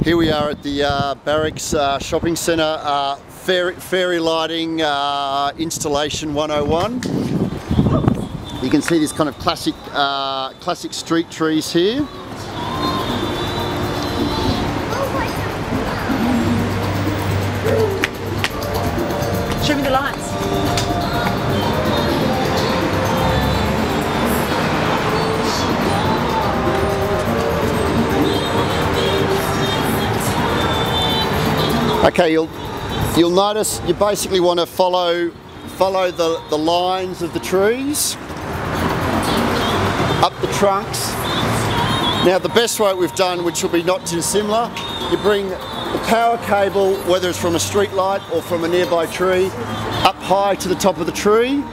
Here we are at the Barracks Shopping Centre, Fairy Lighting Installation 101. You can see this kind of classic street trees here. Show me the lights. Okay, you'll notice you basically want to follow the lines of the trees up the trunks. Now the best way we've done, which will be not too similar, you bring the power cable, whether it's from a street light or from a nearby tree, up high to the top of the tree.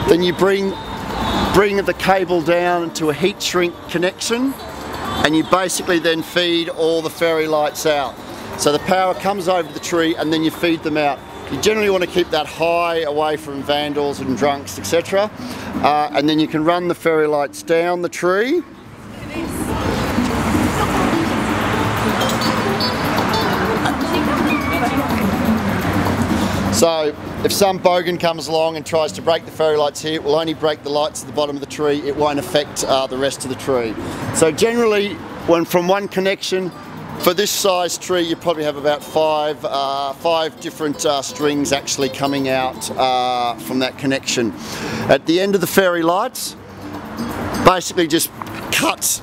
Then you bring the cable down to a heat shrink connection, and you basically then feed all the fairy lights out. So the power comes over the tree and then you feed them out. You generally want to keep that high away from vandals and drunks, etc. And then you can run the fairy lights down the tree. So if some bogan comes along and tries to break the fairy lights here, it will only break the lights at the bottom of the tree. It won't affect the rest of the tree. So generally, from one connection, for this size tree, you probably have about five different strings actually coming out from that connection. At the end of the fairy lights, basically just cut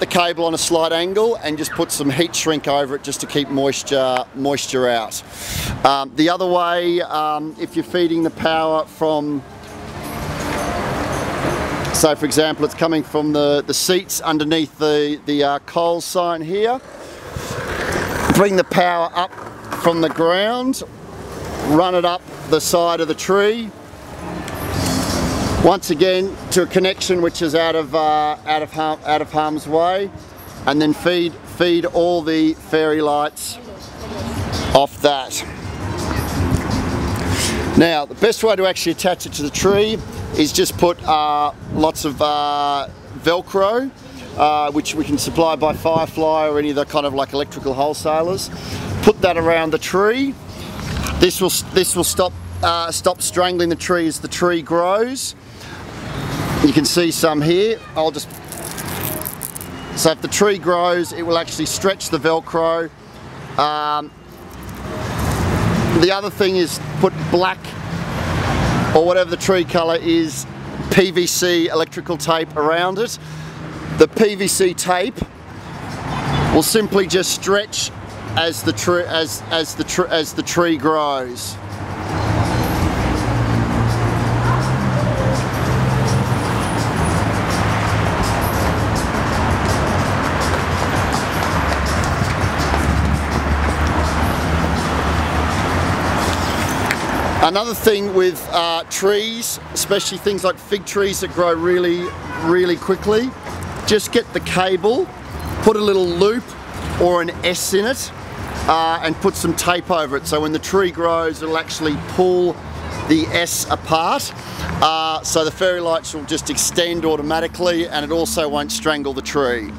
the cable on a slight angle and just put some heat shrink over it just to keep moisture out. The other way, if you're feeding the power from, so for example, it's coming from the seats underneath the coal sign here. Bring the power up from the ground, run it up the side of the tree. Once again to a connection which is out of harm's way, and then feed all the fairy lights off that. Now the best way to actually attach it to the tree is just put lots of Velcro, which we can supply by Firefly or any of the kind of like electrical wholesalers. Put that around the tree. This will stop strangling the tree as the tree grows. You can see some here. So if the tree grows, it will actually stretch the Velcro. The other thing is put black, or whatever the tree colour is, PVC electrical tape around it. The PVC tape will simply just stretch as the tree grows. Another thing with trees, especially things like fig trees that grow really quickly, just get the cable, put a little loop or an S in it, and put some tape over it. So when the tree grows, it'll actually pull the S apart. So the fairy lights will just extend automatically, and it also won't strangle the tree.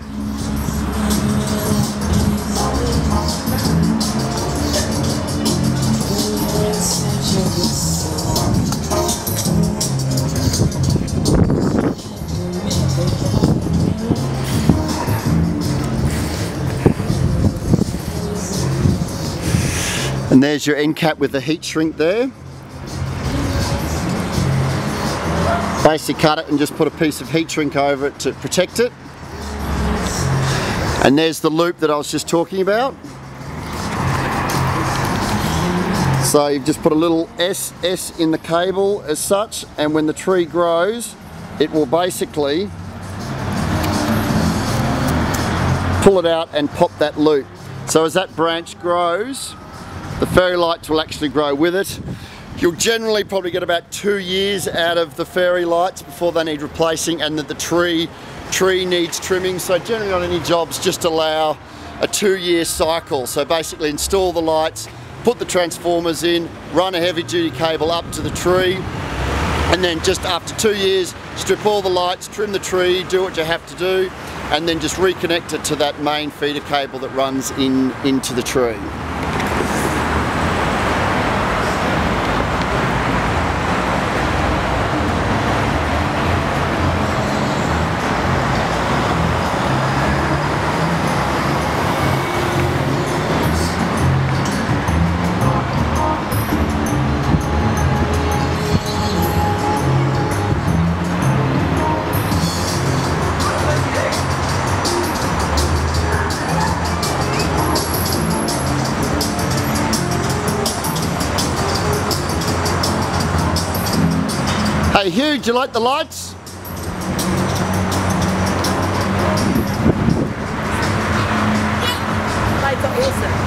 And there's your end cap with the heat shrink there. Basically cut it and just put a piece of heat shrink over it to protect it. And there's the loop that I was just talking about. So you've just put a little S in the cable as such, and when the tree grows, it will basically pull it out and pop that loop. So as that branch grows, the fairy lights will actually grow with it. You'll generally probably get about 2 years out of the fairy lights before they need replacing, and that the tree needs trimming. So generally on any jobs, just allow a 2-year cycle. So basically install the lights, put the transformers in, run a heavy duty cable up to the tree, and then just after 2 years, strip all the lights, trim the tree, do what you have to do, and then just reconnect it to that main feeder cable that runs into the tree. Hey Hugh, do you like the lights? Lights are awesome.